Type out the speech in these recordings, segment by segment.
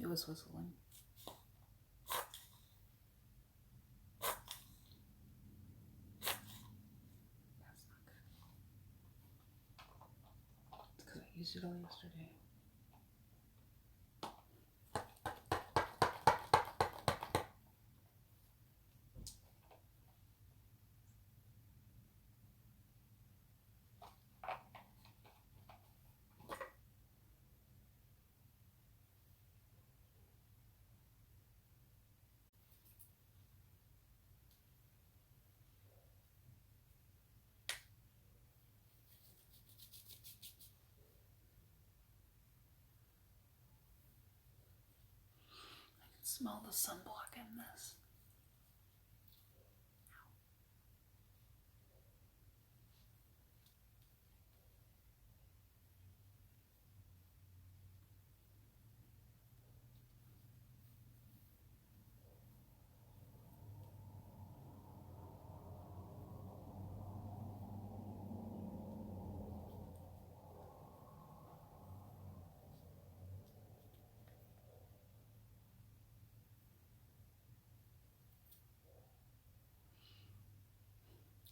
It was whistling. That's not good. It's because I used it all yesterday. Smell the sunblock in this.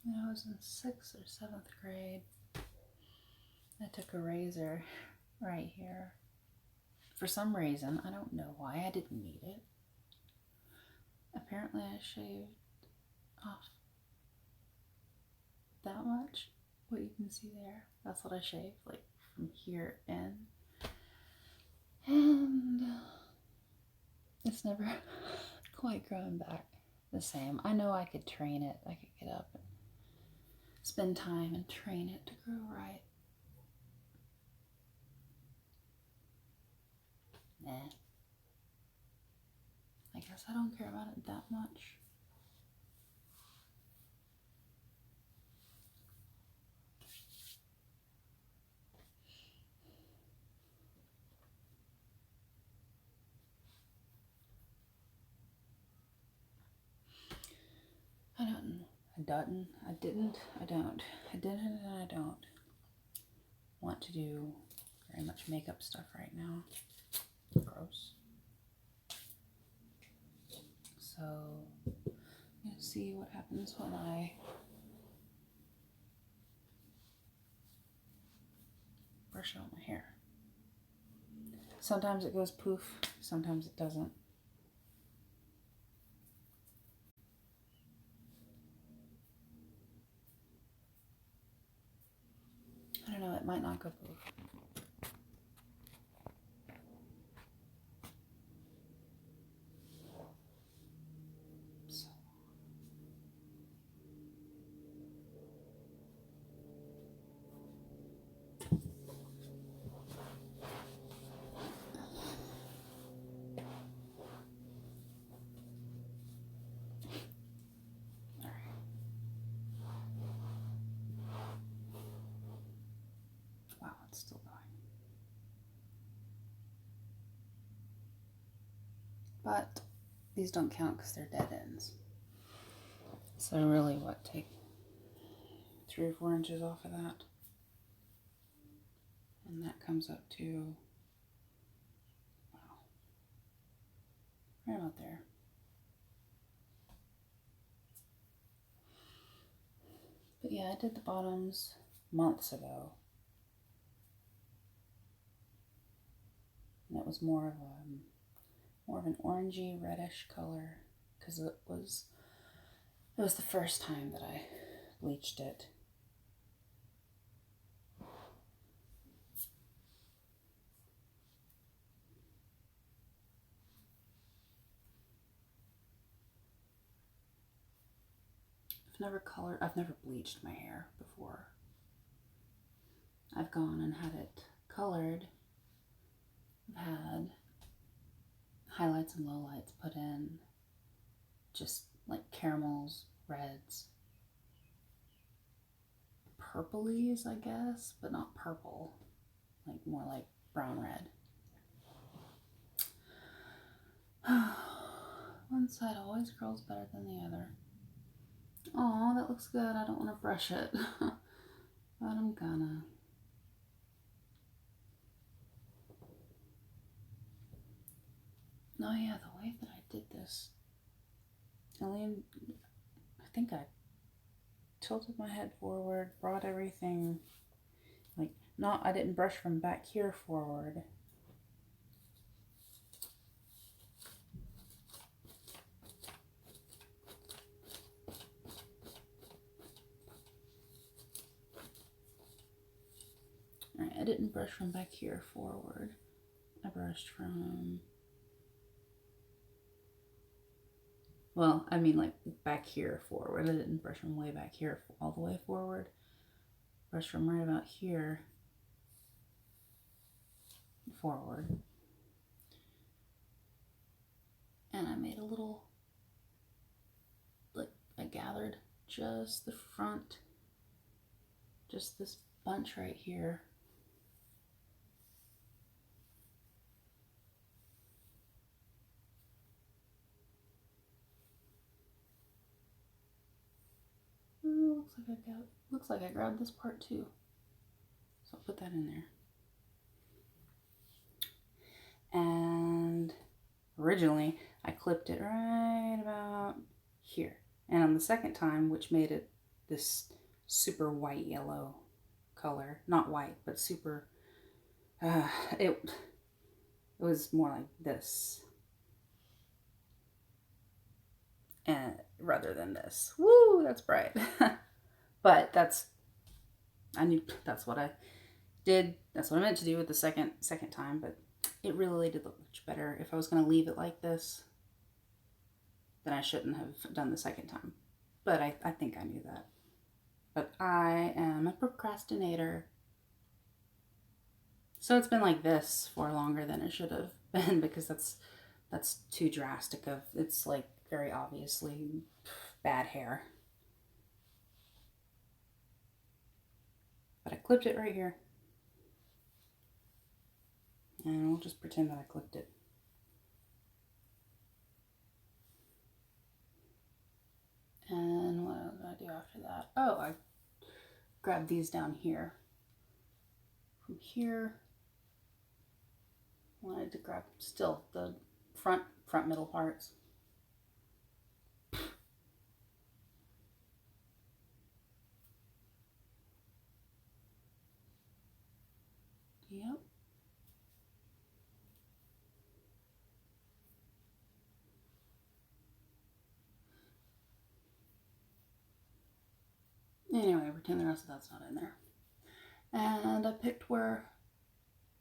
When I was in 6th or 7th grade, I took a razor right here. For some reason, I don't know why, I didn't need it. Apparently I shaved off that much. What you can see there, that's what I shaved, like from here in. And it's never quite grown back the same. I know I could train it. I could get up and spend time and train it to grow right. Nah. I guess I don't care about it that much. I don't want to do very much makeup stuff right now. Gross. So, let's see what happens when I brush out my hair. Sometimes it goes poof, sometimes it doesn't. I don't know, it might not go poof. So. Wow, it's still going. But these don't count because they're dead ends. So really, what, take 3 or 4 inches off of that? And that comes up to, wow, right about there. But yeah, I did the bottoms months ago. And it was more of an orangey reddish color because it was the first time that I bleached it. I've never bleached my hair before. I've gone and had it colored. I've had highlights and lowlights put in, just like caramels, reds, purplies, I guess, but not purple, like more like brown red. One side always curls better than the other. Oh, that looks good. I don't want to brush it, but I'm gonna. Oh yeah, the way that I did this, I think I tilted my head forward, brought everything, like, I didn't brush from back here forward. Alright, I didn't brush from back here forward. I brushed from, well, I mean like back here forward. I didn't brush from way back here all the way forward. Brush from right about here forward. And I made a little, like, I gathered just the front, just this bunch right here. Oh, looks like I grabbed this part too. So I'll put that in there. And originally I clipped it right about here. And on the second time, which made it this super white yellow color, not white, but super, it was more like this. And rather than this. Woo, that's bright. But I knew that's what I did. That's what I meant to do with the second time, but it really did look much better. If I was going to leave it like this, then I shouldn't have done the second time. But I think I knew that. But I am a procrastinator. So it's been like this for longer than it should have been, because that's too drastic of, it's like very obviously bad hair. But I clipped it right here. And we'll just pretend that I clipped it. And what else did I do after that? Oh, I grabbed these down here. From here, I wanted to grab still the front middle parts. Yep. Anyway, pretend the rest of that's not in there. And I picked where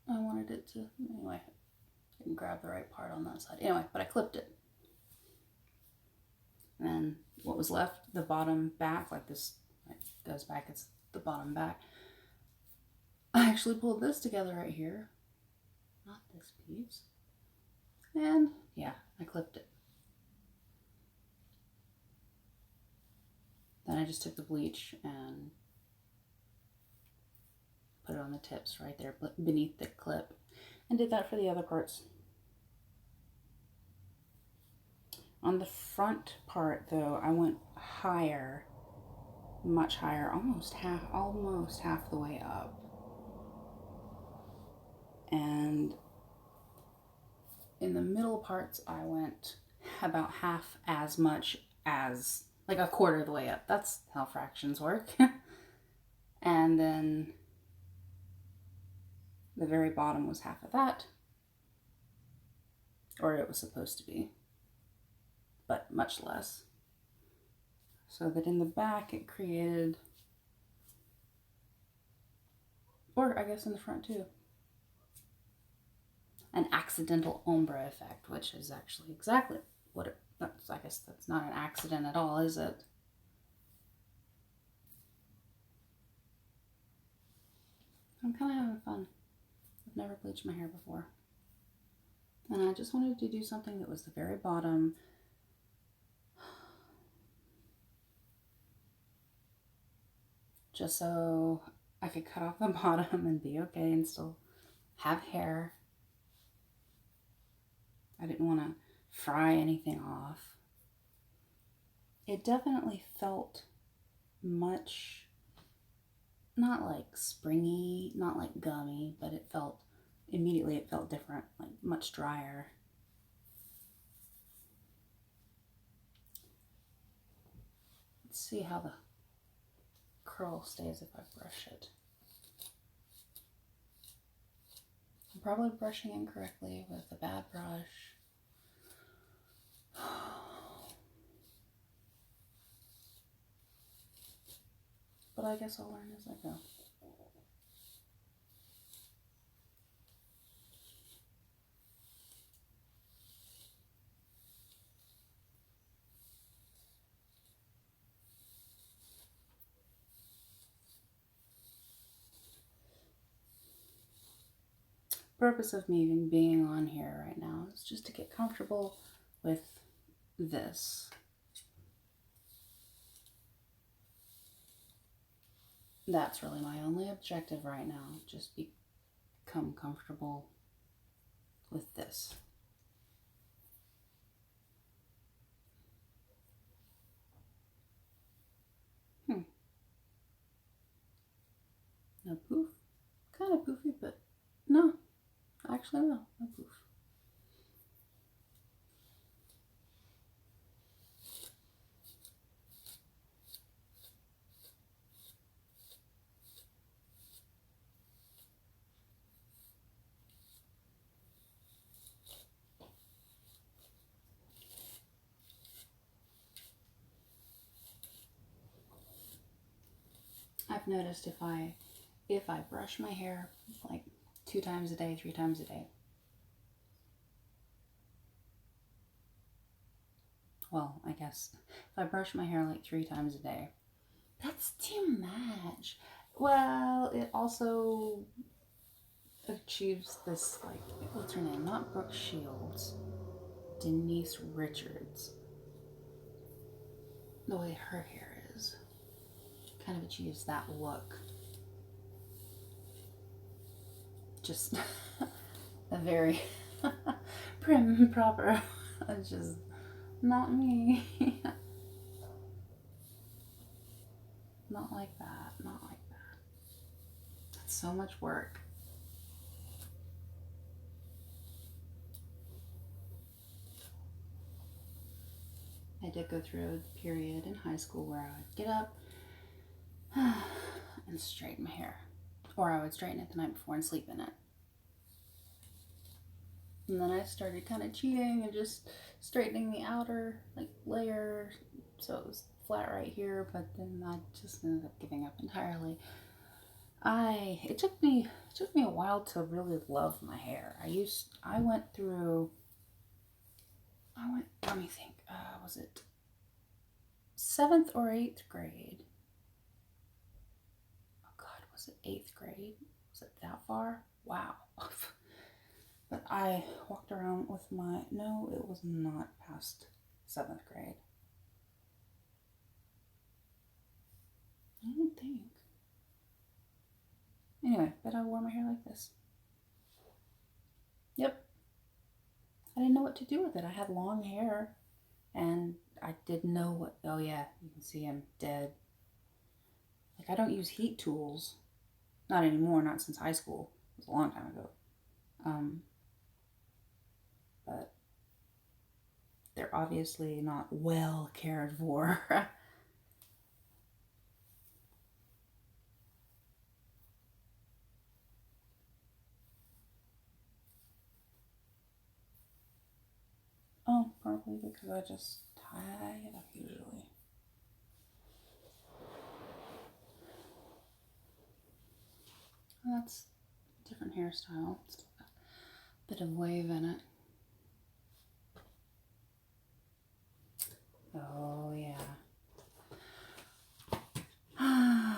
I wanted it to, anyway, I didn't grab the right part on that side. Anyway, but I clipped it. And then what was left, the bottom back, like this, it goes back, it's the bottom back. I actually pulled this together right here. Not this piece. And yeah, I clipped it. Then I just took the bleach and put it on the tips right there beneath the clip, and did that for the other parts. On the front part though, I went higher, much higher, almost half the way up. And in the middle parts, I went about half as much as, like a quarter of the way up. That's how fractions work. And then the very bottom was half of that, or it was supposed to be, but much less. So that in the back it created, or I guess in the front too, an accidental ombre effect, which is actually exactly what it, I guess that's not an accident at all, is it? I'm kind of having fun. I've never bleached my hair before. And I just wanted to do something that was the very bottom. Just so I could cut off the bottom and be okay and still have hair. I didn't want to fry anything off. It definitely felt much, not like springy, not like gummy, but it felt, immediately it felt different, like much drier. Let's see how the curl stays if I brush it. I'm probably brushing incorrectly with a bad brush. But I guess I'll learn as I go. Purpose of me even being on here right now is just to get comfortable with this. That's really my only objective right now. Just become comfortable with this. No poof. Kind of poofy, but no. Actually, no. No poof. I've noticed if I brush my hair like 2 times a day, 3 times a day. Well, I guess if I brush my hair like 3 times a day, that's too much. Well, it also achieves this, like, what's her name? Not Brooke Shields. Denise Richards. The way her hair is kind of achieves that look. Just a very prim and proper. It's just not me. Not like that. Not like that. It's so much work. I did go through a period in high school where I would get up and straighten my hair. Or I would straighten it the night before and sleep in it. And then I started kind of cheating and just straightening the outer layer so it was flat right here, but then I just ended up giving up entirely. It took me a while to really love my hair. I went, let me think, was it 7th or 8th grade? Oh God, was it 8th grade? Was it that far? Wow. But I walked around with no, it was not past 7th grade. I don't think. Anyway, but I wore my hair like this. Yep. I didn't know what to do with it. I had long hair, and I didn't know what, oh yeah, you can see I'm dead. Like, I don't use heat tools. Not anymore, not since high school. It was a long time ago. But they're obviously not well cared for. Oh, probably because I just tie it up usually. That's a different hairstyle. It's got a bit of wave in it. Oh, yeah. I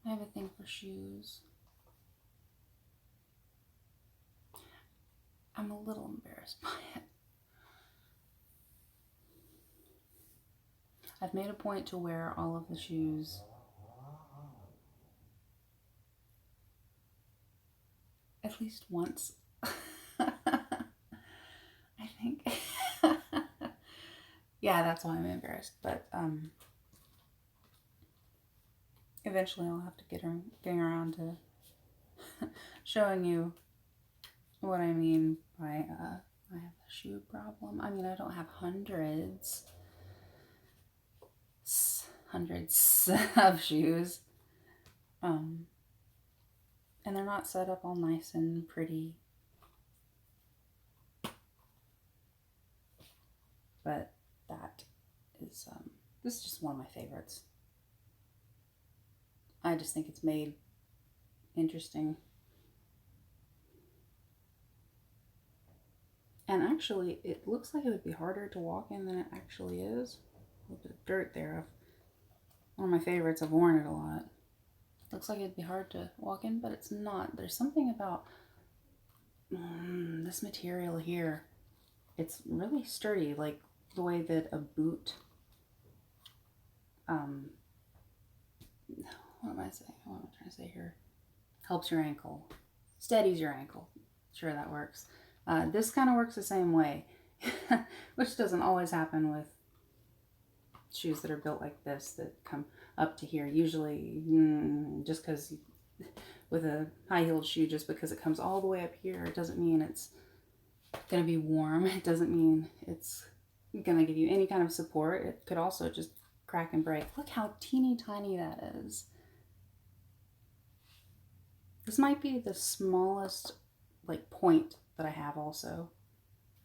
have a thing for shoes. I'm a little embarrassed by it. I've made a point to wear all of the shoes at least once. I think. Yeah, that's why I'm embarrassed. But eventually I'll have to getting around to showing you what I mean by I have a shoe problem. I mean, I don't have hundreds, hundreds of shoes. And they're not set up all nice and pretty. But that is, this is just one of my favorites. I just think it's made interesting. And actually, it looks like it would be harder to walk in than it actually is. A little bit of dirt there. One of my favorites. I've worn it a lot. Looks like it'd be hard to walk in, but it's not. There's something about this material here. It's really sturdy, like the way that a boot, what am I saying? What am I trying to say here? Helps your ankle. Steadies your ankle. Sure, that works. This kind of works the same way, which doesn't always happen with shoes that are built like this that come up to here. Usually, just because with a high-heeled shoe, just because it comes all the way up here, it doesn't mean it's going to be warm. It doesn't mean it's going to give you any kind of support. It could also just crack and break. Look how teeny tiny that is. This might be the smallest like point that I have also.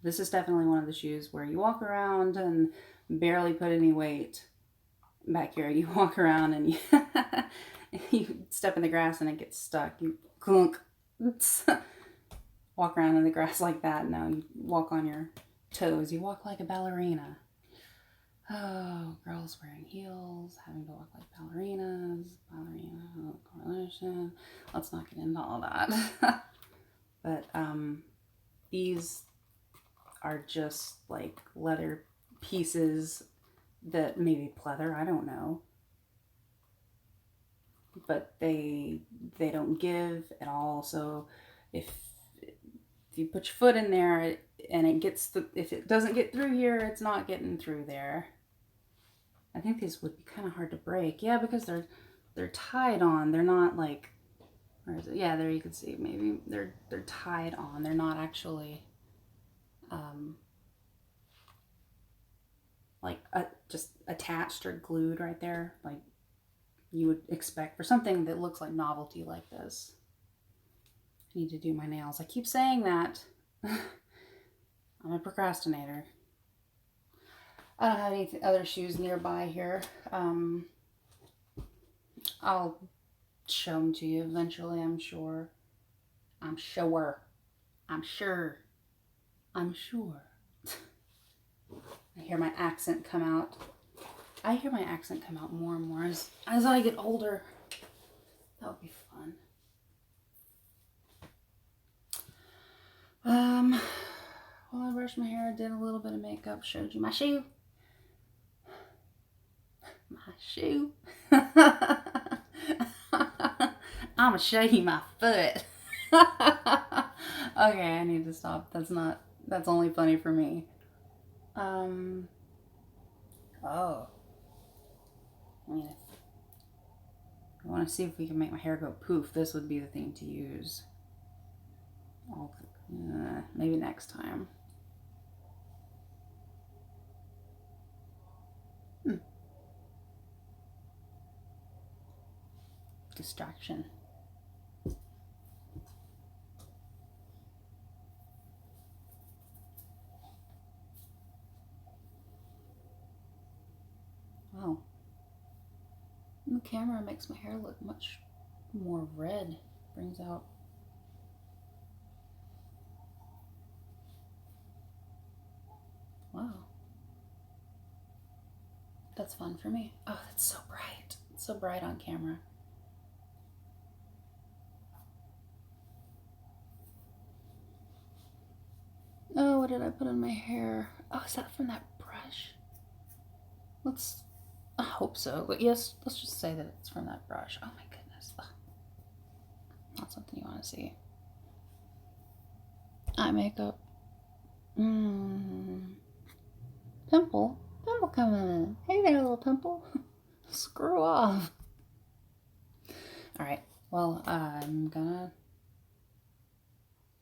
This is definitely one of the shoes where you walk around and barely put any weight back here. You walk around and you step in the grass and it gets stuck. You clunk. Walk around in the grass like that. No, you walk on your toes. You walk like a ballerina. Oh, girls wearing heels, having to walk like ballerinas. Ballerina correlation. Let's not get into all that. But these are just like leather pieces that maybe pleather, I don't know. But they don't give at all. So if you put your foot in there and it gets if it doesn't get through here, it's not getting through there. I think these would be kind of hard to break. Yeah, because they're tied on. They're not like, where is it? Yeah, there you can see. Maybe they're tied on. They're not actually like just attached or glued right there, like you would expect for something that looks like novelty like this. I need to do my nails. I keep saying that. I'm a procrastinator. I don't have any other shoes nearby here. I'll show them to you eventually, I'm sure. I'm sure. I hear my accent come out. I hear my accent come out more and more as I get older. That would be fun. While I brushed my hair, did a little bit of makeup, showed you my shoe. My shoe. I'm gonna show you my foot. Okay, I need to stop. That's only funny for me. Oh. I mean, if I want to see if we can make my hair go poof, this would be the thing to use. Maybe next time. Distraction. Wow. The camera makes my hair look much more red. Brings out. Wow. That's fun for me. Oh, that's so bright. It's so bright on camera. Oh, what did I put in my hair? Oh, is that from that brush? I hope so. But yes, let's just say that it's from that brush. Oh my goodness. Ugh. Not something you want to see. Eye makeup. Pimple? Pimple coming in. Hey there, little pimple. Screw off. Alright, well, I'm gonna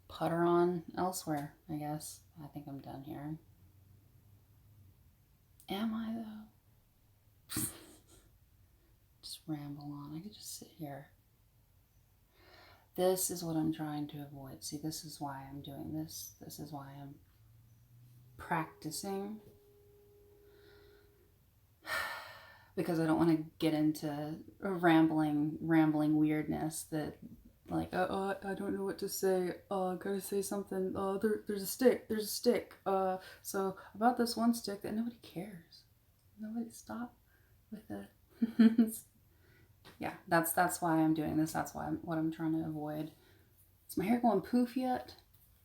putter on elsewhere, I guess. I think I'm done here. Am I, though? ramble on. I could just sit here. This is what I'm trying to avoid. See, this is why I'm doing this. This is why I'm practicing. Because I don't want to get into rambling weirdness that, like, I don't know what to say. I gotta say something. There's a stick. So about this one stick that nobody cares. Nobody stop with it. Yeah, that's why I'm doing this. That's what I'm trying to avoid. Is my hair going poof yet?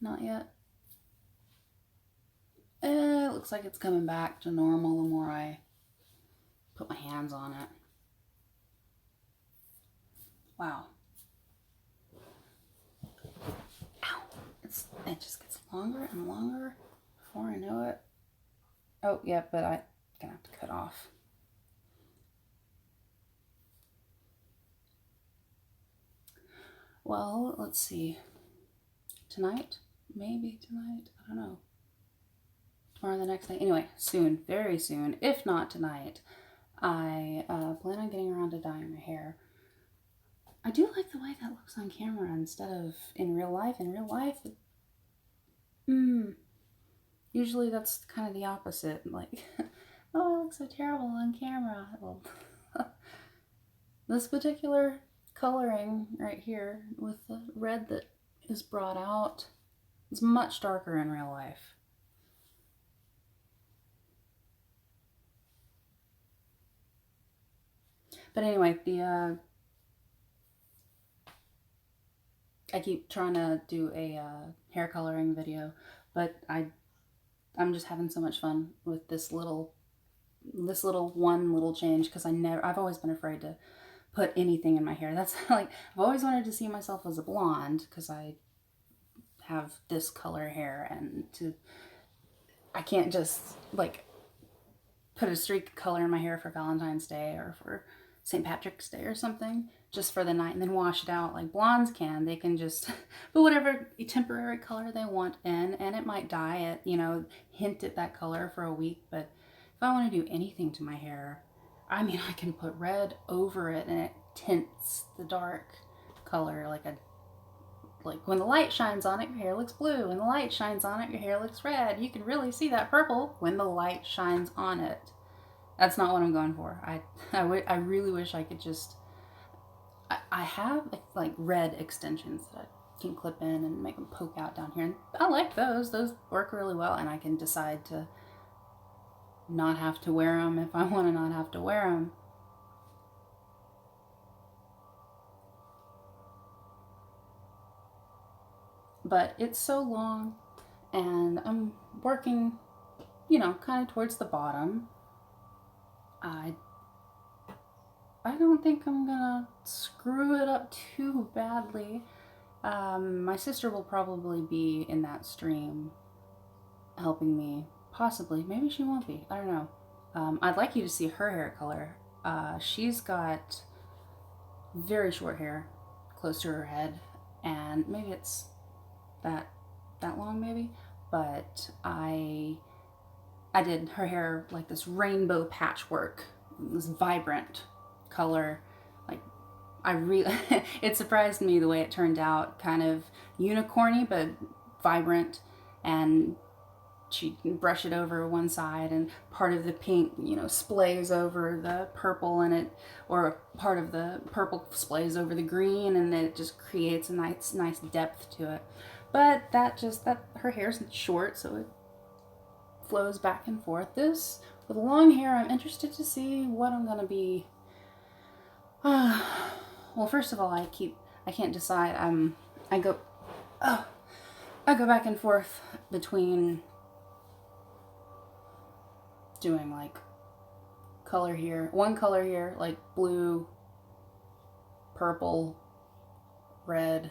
Not yet. It looks like it's coming back to normal the more I put my hands on it. Wow. Ow. It just gets longer and longer before I know it. Oh, yeah, but I'm gonna have to cut off. Well, let's see. Tonight? Maybe tonight. I don't know. Tomorrow, the next day. Anyway, soon. Very soon. If not tonight, I plan on getting around to dyeing my hair. I do like the way that looks on camera instead of in real life. In real life, usually that's kind of the opposite. Like, oh, I look so terrible on camera. Well, this particular coloring right here with the red that is brought out is much darker in real life. But anyway, I keep trying to do a hair coloring video, but I'm just having so much fun with this little one little change, because I've always been afraid to put anything in my hair. That's like, I've always wanted to see myself as a blonde because I have this color hair, and I can't just like put a streak of color in my hair for Valentine's Day or for St. Patrick's Day or something just for the night and then wash it out like blondes can. They can just put whatever temporary color they want in, and it might dye it, hint at that color for a week. But if I want to do anything to my hair, I mean, I can put red over it and it tints the dark color like when the light shines on it, your hair looks blue. When the light shines on it, your hair looks red. You can really see that purple when the light shines on it. That's not what I'm going for. I really wish I could just... I have like red extensions that I can clip in and make them poke out down here. And I like those. Those work really well. And I can decide to not have to wear them if I want to not have to wear them. But it's so long, and I'm working, kind of towards the bottom. I don't think I'm gonna screw it up too badly. My sister will probably be in that stream helping me, possibly. Maybe she won't be. I don't know. I'd like you to see her hair color. She's got very short hair, close to her head, and maybe it's that long, maybe. But I did her hair like this rainbow patchwork, this vibrant color. Like, it surprised me the way it turned out. Kind of unicorny, but vibrant. And she brush it over one side, and part of the pink, splays over the purple, and or part of the purple splays over the green, and then it just creates a nice depth to it. But her hair's short, so it flows back and forth. This, with long hair, I'm interested to see what I'm gonna be. Well, first of all, I can't decide. I go back and forth between doing like one color here, like blue, purple, red,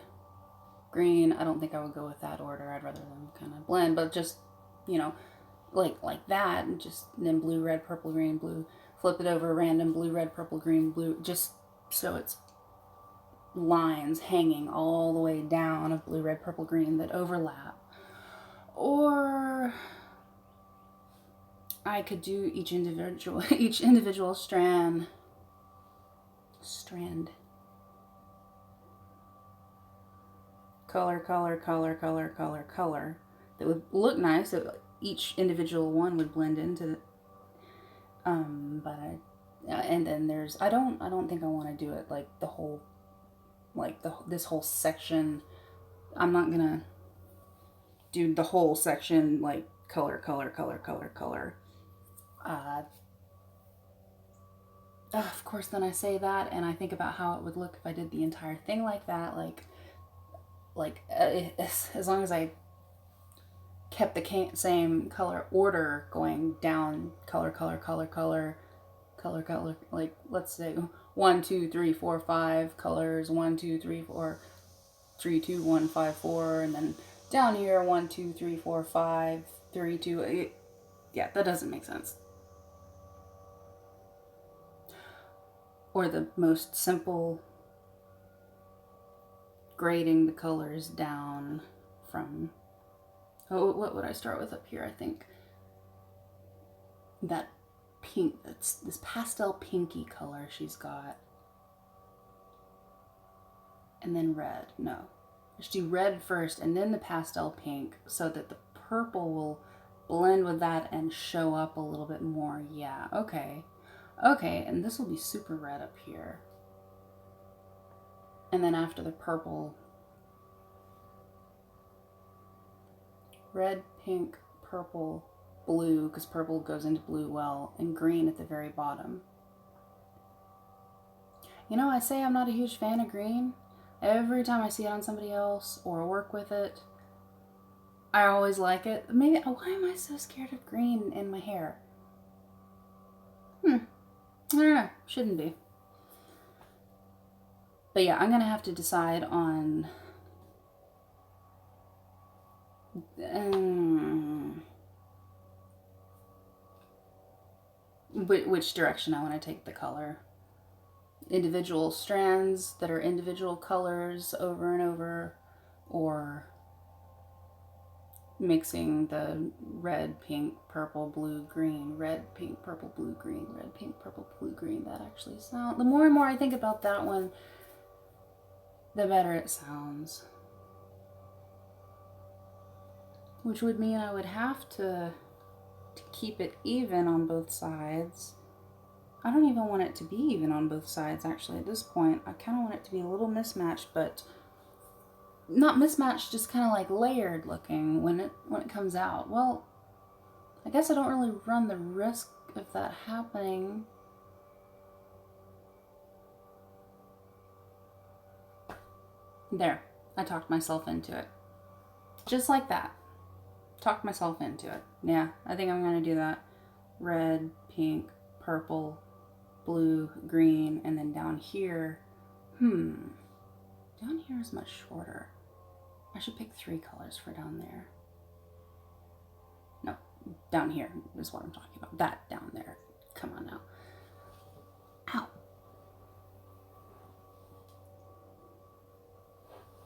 green. I don't think I would go with that order. I'd rather them kind of blend, but just, like that, and then blue, red, purple, green, blue, flip it over, random blue, red, purple, green, blue, just so it's lines hanging all the way down of blue, red, purple, green that overlap. Or I could do each individual strand strand. Color, color, color, color, color, color. That would look nice. That each individual one would blend into the, and then there's, I don't think I want to do it like the whole, like this whole section. I'm not gonna do the whole section like color, color, color, color, color. Of course, then I say that and I think about how it would look if I did the entire thing like that, as long as I kept the same color order going down, color, color, color, color, color, color, like let's say 1, 2, 3, 4, 5 colors, 1, 2, 3, 4, 3, 2, 1, 5, 4, and then down here 1, 2, 3, 4, 5, 3, 2, 8. Yeah, that doesn't make sense. Or the most simple, grading the colors down from, oh, what would I start with up here? I think that pink, that's this pastel pinky color she's got. And then red. No. I should do red first and then the pastel pink so that the purple will blend with that and show up a little bit more. Yeah, okay. Okay, and this will be super red up here. And then after the purple, red, pink, purple, blue, because purple goes into blue well, and green at the very bottom. You know, I say I'm not a huge fan of green. Every time I see it on somebody else or work with it, I always like it. Maybe, why am I so scared of green in my hair? I don't know. Shouldn't be. But yeah, I'm going to have to decide on which direction I want to take the color. Individual strands that are individual colors over and over, or mixing the red, pink, purple, blue, green, red, pink, purple, blue, green, red, pink, purple, blue, green. That actually sounds, the more and more I think about that one, the better it sounds. Which would mean I would have to keep it even on both sides. I don't even want it to be even on both sides, actually, at this point. I kind of want it to be a little mismatched, but not mismatched, just kind of like layered looking when it comes out. Well, I guess I don't really run the risk of that happening. There, I talked myself into it. Just like that. Talked myself into it. Yeah, I think I'm going to do that. Red, pink, purple, blue, green, and then down here, down here is much shorter. I should pick 3 colors for down there. No, down here is what I'm talking about. That down there. Come on now. Ow.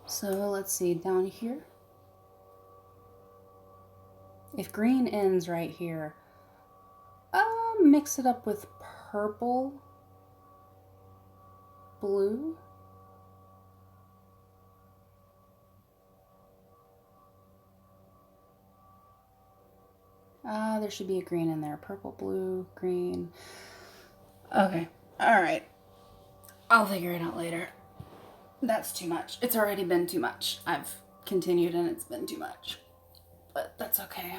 So let's see, down here. If green ends right here, mix it up with purple, blue. There should be a green in there. Purple, blue, green. Okay. All right. I'll figure it out later. That's too much. It's already been too much. I've continued and it's been too much. But that's okay.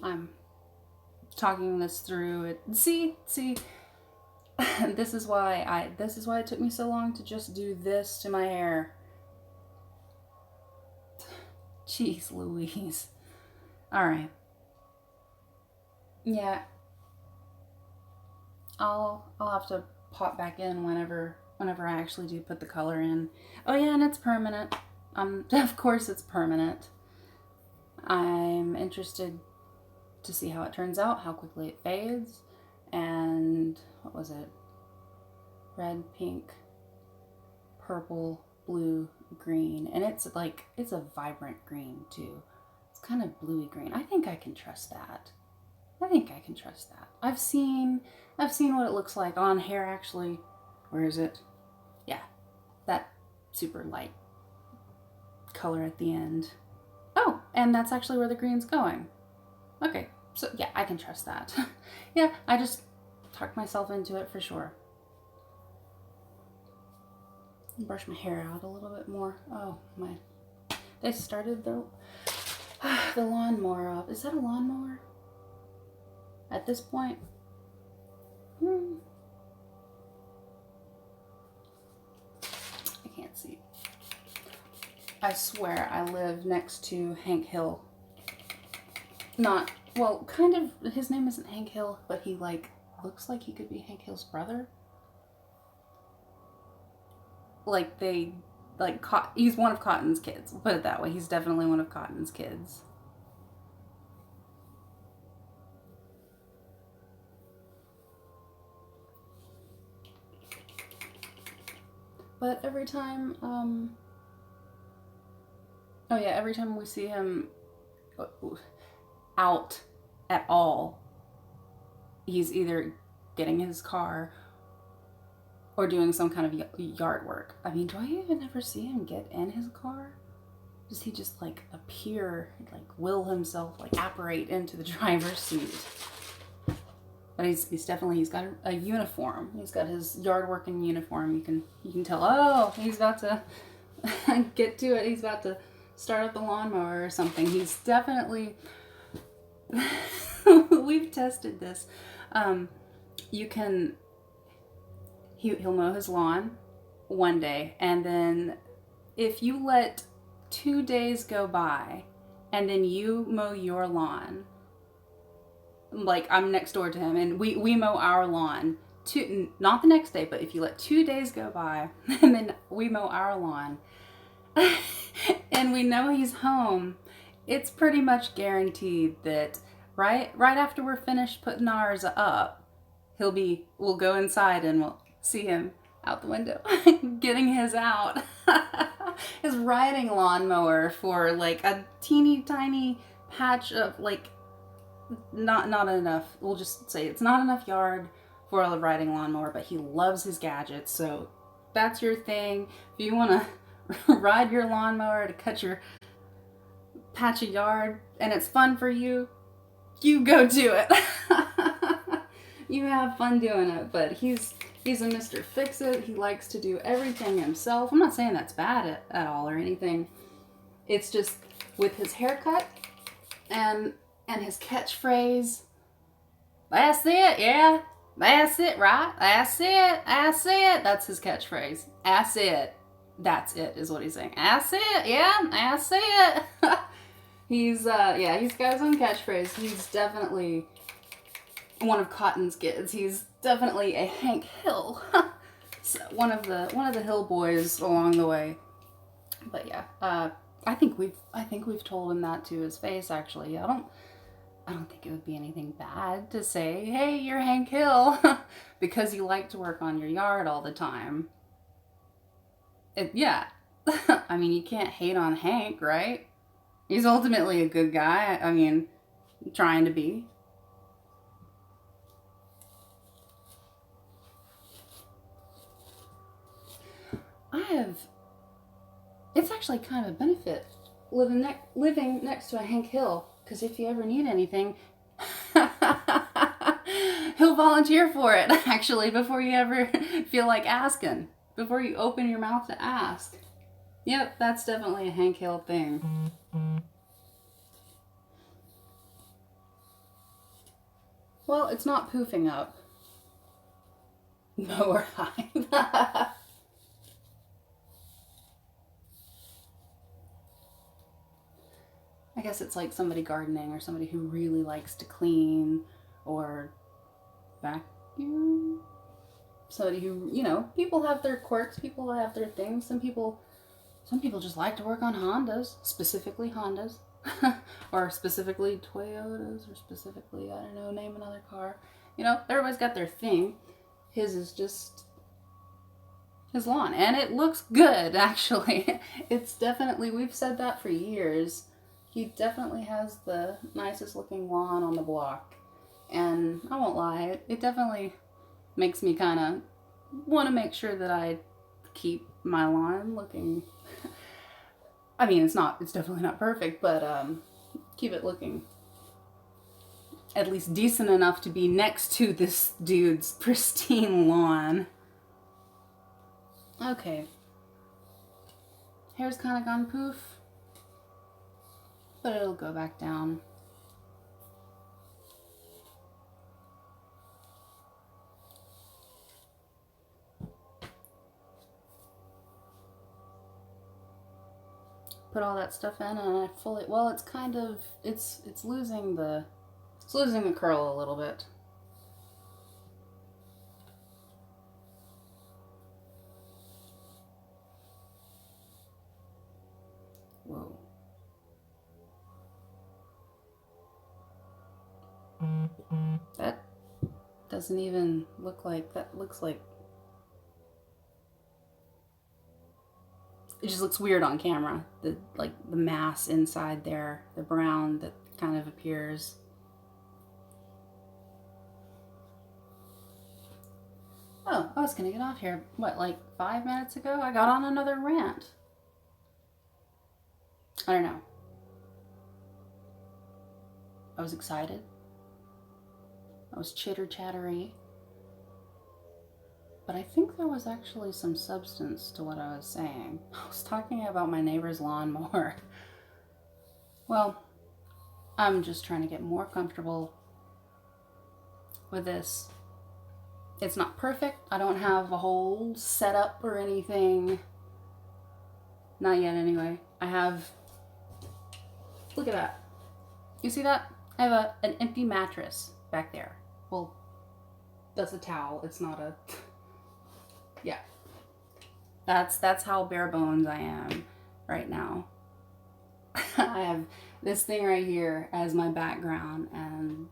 I'm talking this through. See? This is why it took me so long to just do this to my hair. Jeez Louise. All right. Yeah. I'll have to pop back in whenever I actually do put the color in. Oh yeah, and it's permanent. Of course it's permanent. I'm interested to see how it turns out, how quickly it fades, and what was it? Red, pink, purple, blue, green, and it's a vibrant green too. It's kind of bluey green. I think I can trust that. I've seen what it looks like on hair actually. Where is it? Yeah, that super light color at the end. Oh, and that's actually where the green's going. Okay, so yeah, I can trust that. Yeah, I just talked myself into it for sure. Brush my hair out a little bit more. Oh my, they started the lawnmower off. Is that a lawnmower at this point? I can't see. I swear I live next to Hank Hill. Not, well, kind of, his name isn't Hank Hill, but he like looks like he could be Hank Hill's brother. Like they, like, he's one of Cotton's kids. We'll put it that way. He's definitely one of Cotton's kids. But every time, oh yeah, every time we see him out at all, he's either getting his car or doing some kind of yard work. I mean, do I even ever see him get in his car? Does he just like appear, like will himself like apparate into the driver's seat? But he's definitely, he's got a uniform. He's got his yard working uniform. You can tell, oh, he's about to get to it. He's about to start up the lawnmower or something. He's definitely, we've tested this. You can, he'll mow his lawn one day, and then if you let 2 days go by and then you mow your lawn, like I'm next door to him and we mow our lawn, not the next day, but if you let 2 days go by and then we mow our lawn and we know he's home, it's pretty much guaranteed that right after we're finished putting ours up, we'll go inside and we'll see him out the window getting his out. His riding lawnmower for like a teeny tiny patch of like not enough. We'll just say it's not enough yard for a riding lawnmower, but he loves his gadgets. So that's your thing. If you want to ride your lawnmower to cut your patch of yard and it's fun for you, you go do it. You have fun doing it. But he's a Mr. Fix-It. He likes to do everything himself. I'm not saying that's bad at all or anything. It's just with his haircut and his catchphrase, that's it, yeah, that's it, right, that's it, that's his catchphrase, that's it is what he's saying, that's it, yeah, that's it. He's got his own catchphrase. He's definitely one of Cotton's kids. He's definitely a Hank Hill. So one of the Hill boys along the way. But yeah, I think we've told him that to his face. Actually, I don't think it would be anything bad to say, hey, you're Hank Hill, because you like to work on your yard all the time. Yeah, I mean, you can't hate on Hank, right? He's ultimately a good guy. I mean, trying to be. It's actually kind of a benefit living next to a Hank Hill, because if you ever need anything, he'll volunteer for it, actually, before you ever feel like asking, before you open your mouth to ask. Yep, that's definitely a Hank Hill thing. Well, it's not poofing up. Mower high. I guess it's like somebody gardening or somebody who really likes to clean or vacuum. Somebody who, people have their quirks, people have their things. Some people just like to work on Hondas, specifically Hondas, or specifically Toyotas, or specifically, I don't know, name another car. Everybody's got their thing. His is just his lawn, and it looks good, actually. It's definitely, we've said that for years. He definitely has the nicest looking lawn on the block. And I won't lie, it definitely makes me kind of want to make sure that I keep my lawn looking, I mean, it's definitely not perfect, but keep it looking at least decent enough to be next to this dude's pristine lawn. Okay. Hair's kind of gone poof, but it'll go back down. Put all that stuff in, and I fully, well, it's kind of, it's losing the curl a little bit. Whoa. That doesn't even look like, that looks like, it just looks weird on camera. The mass inside there, the brown that kind of appears. Oh, I was gonna get off here, what, like 5 minutes ago? I got on another rant. I don't know. I was excited. I was chitter-chattery. But I think there was actually some substance to what I was saying. I was talking about my neighbor's lawnmower. Well, I'm just trying to get more comfortable with this. It's not perfect. I don't have a whole setup or anything. Not yet, anyway. I have... Look at that. You see that? I have an empty mattress back there. Well, that's a towel. It's not a... Yeah. That's how bare bones I am right now. I have this thing right here as my background and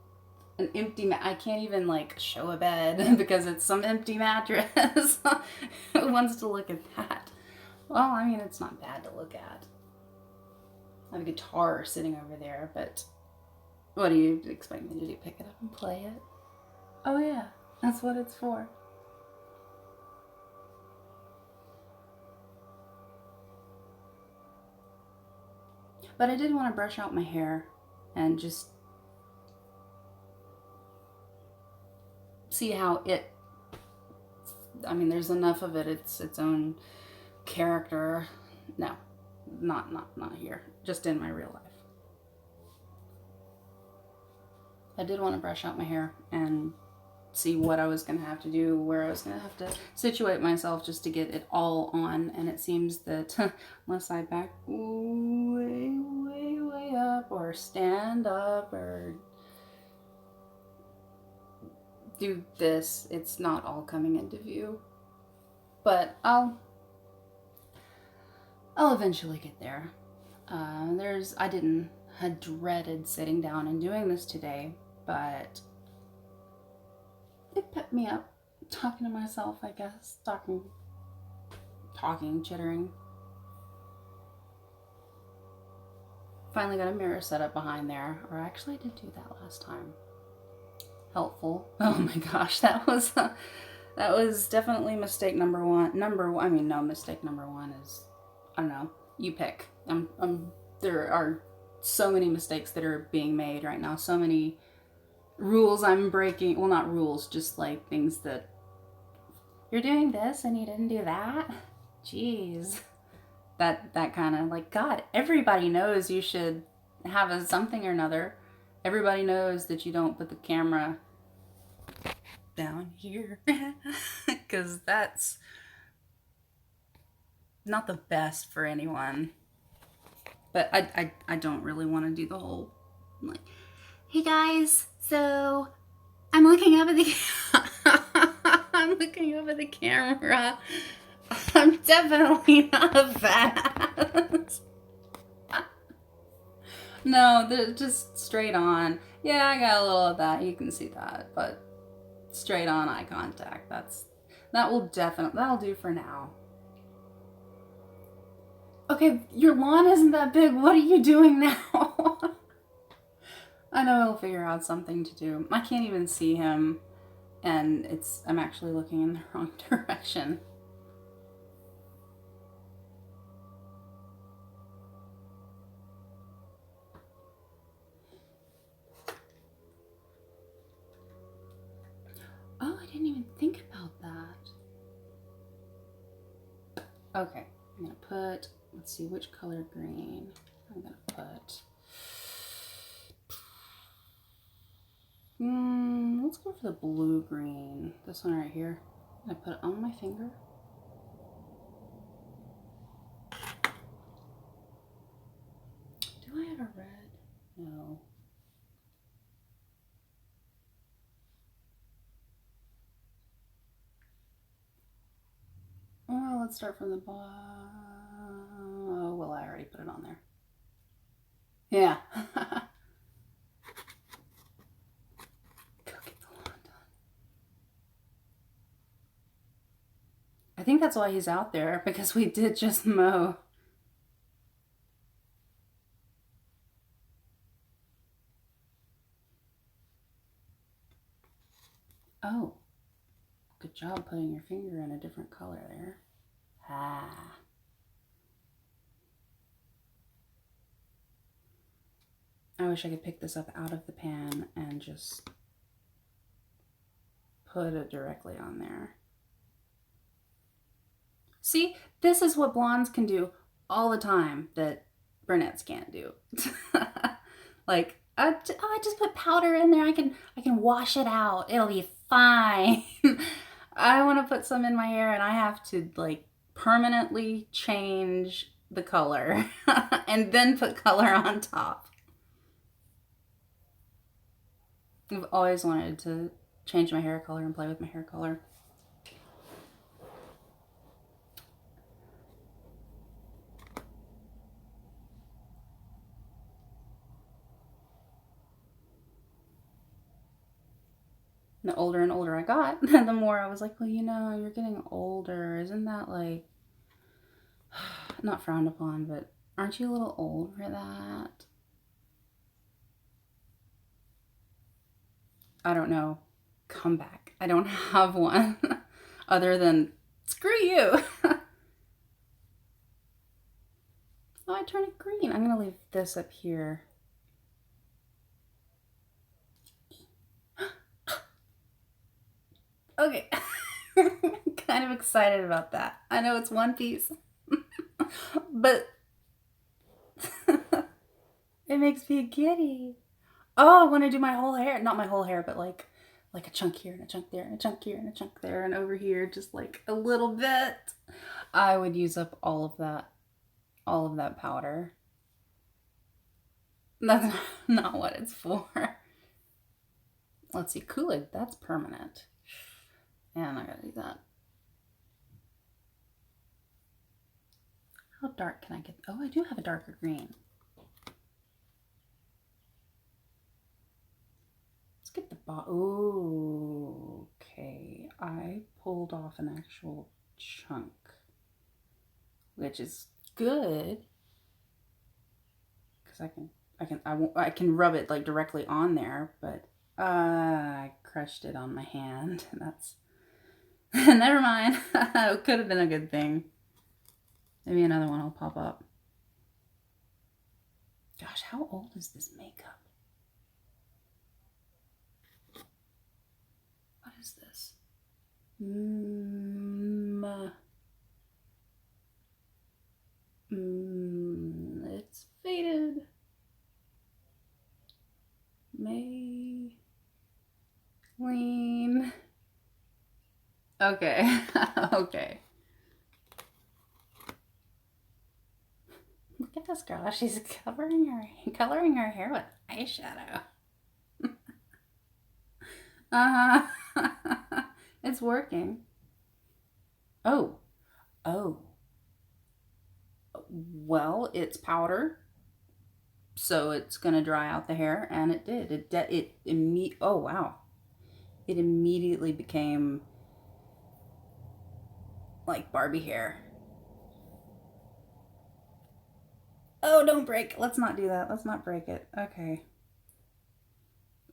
an empty I can't even like show a bed because it's some empty mattress. Who wants to look at that? Well, I mean, it's not bad to look at. I have a guitar sitting over there, but what do you expect me to do? Pick it up and play it? Oh yeah, that's what it's for. But I did want to brush out my hair and just see how it, I mean, there's enough of it. It's its own character. No, not here. Just in my real life. I did want to brush out my hair and see what I was going to have to do, where I was going to have to situate myself just to get it all on. And it seems that unless I back way up or stand up or do this, it's not all coming into view. But I'll eventually get there. I dreaded sitting down and doing this today, but it pepped me up, talking to myself, I guess, talking, chittering. Finally got a mirror set up behind there, or actually I did do that last time. Helpful. Oh my gosh, that was definitely mistake number one. Mistake number one is, I don't know, you pick. There are so many mistakes that are being made right now, so many rules I'm breaking. Well, not rules, just like things that you're doing this and you didn't do that. Jeez. That kind of like, God, everybody knows you should have something or another. Everybody knows that you don't put the camera down here because that's not the best for anyone. But I don't really want to do the whole like, hey guys, so I'm looking up at the I'm looking over the camera. I'm definitely not fast. No, just straight on. Yeah, I got a little of that. You can see that, but straight on eye contact. That'll do for now. Okay, your lawn isn't that big. What are you doing now? I know he'll figure out something to do. I can't even see him, and I'm actually looking in the wrong direction. Okay, I'm gonna put, let's see, which color green? I'm gonna put, let's go for the blue green. This one right here. I'm gonna put it on my finger. Do I have a red? No. Oh, let's start from the bottom. Oh, well, I already put it on there. Yeah. Go get the lawn done. I think that's why he's out there, because we did just mow. Oh, good job putting your finger in a different color there. Ah. I wish I could pick this up out of the pan and just put it directly on there. See, this is what blondes can do all the time that brunettes can't do. Like, I just put powder in there. I can wash it out. It'll be fine. I want to put some in my hair and I have to like permanently change the color and then put color on top. I've always wanted to change my hair color and play with my hair color. The older and older I got, the more I was like, well, you know, you're getting older. Isn't that like, not frowned upon, but aren't you a little old for that? I don't know. Come back. I don't have one other than screw you. Oh, I turned it green. I'm going to leave this up here. Okay. Kind of excited about that. I know it's one piece, but it makes me giddy. Oh, I want to do my whole hair. Not my whole hair, but like a chunk here and a chunk there and a chunk here and a chunk there and over here, just like a little bit. I would use up all of that powder. That's not what it's for. Let's see, Kool-Aid, that's permanent. And I gotta do that. How dark can I get? Oh, I do have a darker green. Let's get the oh, okay. I pulled off an actual chunk, which is good because I can rub it like directly on there, but I crushed it on my hand. That's never mind. It could have been a good thing. Maybe another one will pop up. Gosh, how old is this makeup? What is this? It's faded. Lean. Okay. Okay. Look at this girl. She's coloring her hair with eyeshadow. It's working. Oh. Well, it's powder, so it's gonna dry out the hair, and it did. Oh wow, it immediately became like Barbie hair. Oh, don't break. Let's not do that. Let's not break it. Okay.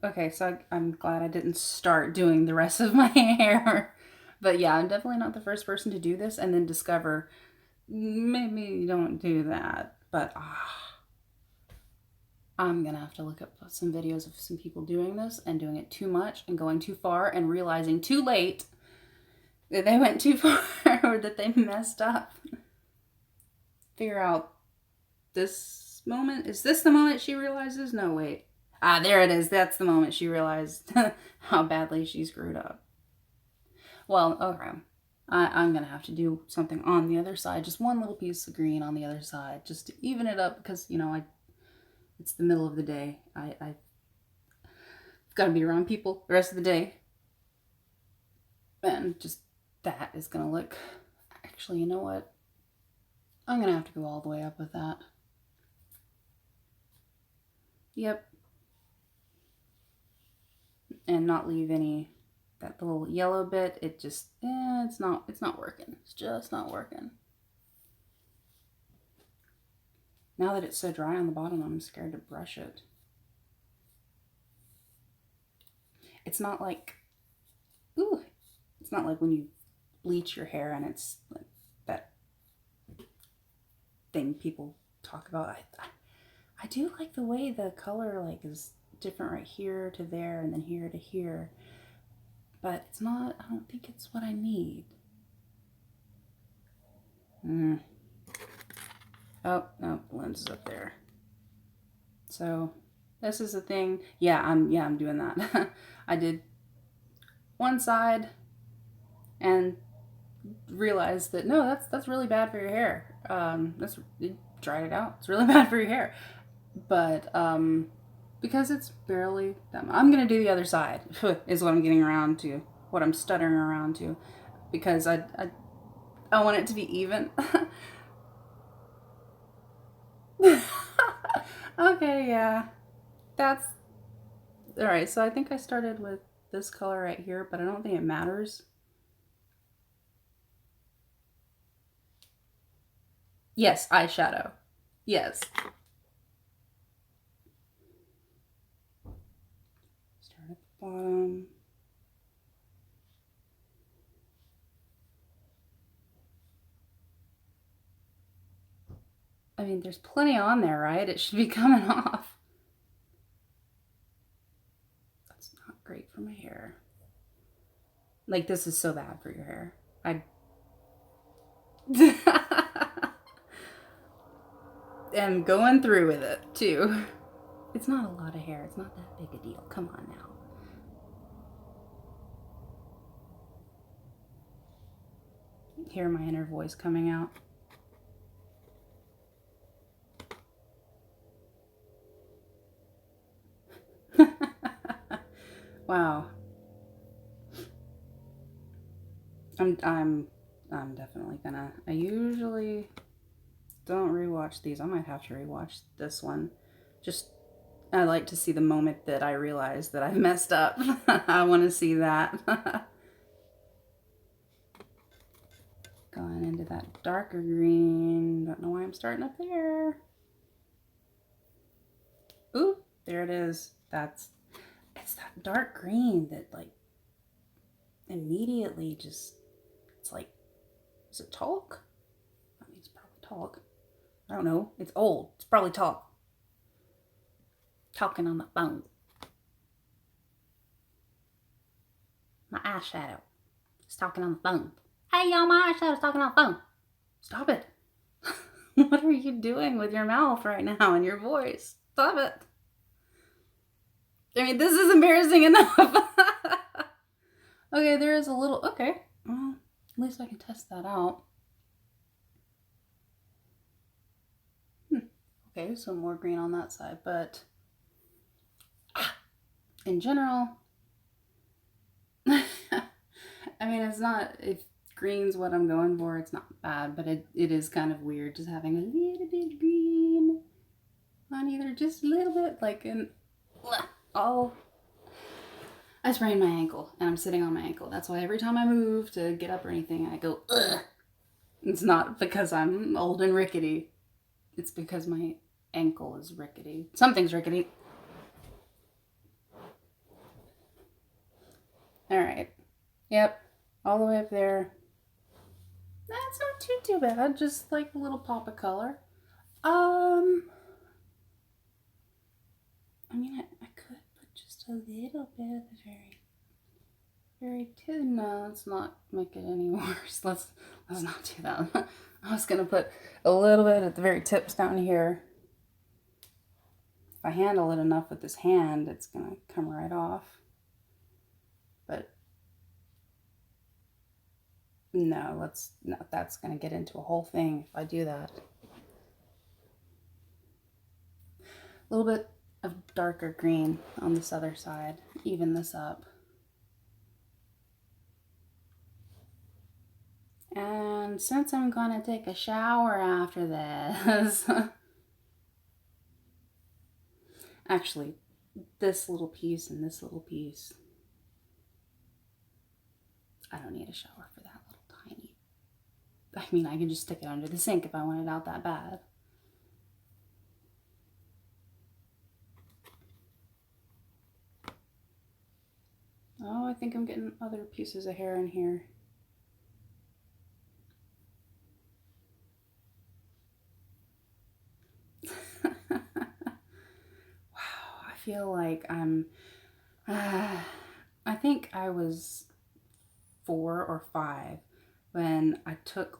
Okay, so I'm glad I didn't start doing the rest of my hair. But yeah, I'm definitely not the first person to do this and then discover maybe don't do that. But I'm gonna have to look up some videos of some people doing this and doing it too much and going too far and realizing too late that they went too far or that they messed up. figure out this moment. Is this the moment she realizes? No, wait. Ah, there it is. That's the moment she realized how badly she screwed up. Well, okay. I'm going to have to do something on the other side. Just one little piece of green on the other side. Just to even it up because, you know, it's the middle of the day. I've got to be around people the rest of the day. And just that is going to look... Actually, you know what? I'm going to have to go all the way up with that. Yep. And not leave any... That little yellow bit, it just... it's not working. It's just not working. Now that it's so dry on the bottom, I'm scared to brush it. It's not like... Ooh! It's not like when you bleach your hair and it's like that thing people talk about. I do like the way the color like is different right here to there and then here to here. But it's not, I don't think it's what I need. Oh, no, the lens is up there. So this is the thing. Yeah, I'm doing that. I did one side and realized that no, that's really bad for your hair. It dried it out. It's really bad for your hair. But because it's barely done, I'm gonna do the other side. Is what I'm getting around to. What I'm stuttering around to, because I want it to be even. Okay, yeah, that's all right. So I think I started with this color right here, but I don't think it matters. Yes, eyeshadow. Yes. Start at the bottom. I mean, there's plenty on there, right? It should be coming off. That's not great for my hair. Like, this is so bad for your hair. am going through with it, too. It's not a lot of hair. It's not that big a deal. Come on now. Hear my inner voice coming out. Wow. I'm definitely gonna. I usually don't rewatch these. I might have to rewatch this one. Just I like to see the moment that I realize that I've messed up. I want to see that. Going into that darker green. Don't know why I'm starting up there. Ooh, there it is. It's that dark green that like immediately just, it's like, is it talc? I mean, it's probably talc. I don't know. It's old. It's probably talc. Talking on the phone. My eyeshadow. It's talking on the phone. Hey y'all, my eyeshadow's talking on the phone. Stop it. What are you doing with your mouth right now and your voice? Stop it. I mean, this is embarrassing enough. Okay, there is a little, okay. Well, at least I can test that out. Okay, so more green on that side, but in general, I mean, it's not, if green's what I'm going for, it's not bad, but it is kind of weird just having a little bit of green on either, just a little bit, like in, oh, I sprained my ankle, and I'm sitting on my ankle. That's why every time I move to get up or anything, I go, ugh. It's not because I'm old and rickety. It's because my ankle is rickety. Something's rickety. All right. Yep. All the way up there. That's not too bad. Just like a little pop of color. I mean, I could put just a little bit of very too. No, let's not make it any worse. Let's not do that. I was going to put a little bit at the very tips down here. If I handle it enough with this hand, it's going to come right off. But no, that's going to get into a whole thing if I do that. A little bit of darker green on this other side. Even this up. And since I'm going to take a shower after this, actually, this little piece and this little piece, I don't need a shower for that little tiny. I mean, I can just stick it under the sink if I want it out that bad. Oh, I think I'm getting other pieces of hair in here. Wow, I feel like I think I was 4 or 5 when I took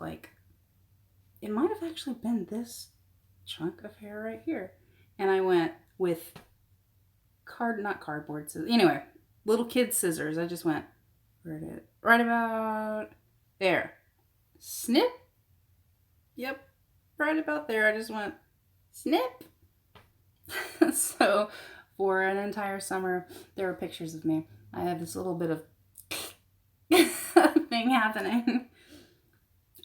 it might have actually been this chunk of hair right here. And I went with not cardboard scissors. Anyway, little kid scissors. I just went, right about there. Snip. Yep, right about there. I just went, snip. So for an entire summer, there were pictures of me. I had this little bit of thing happening.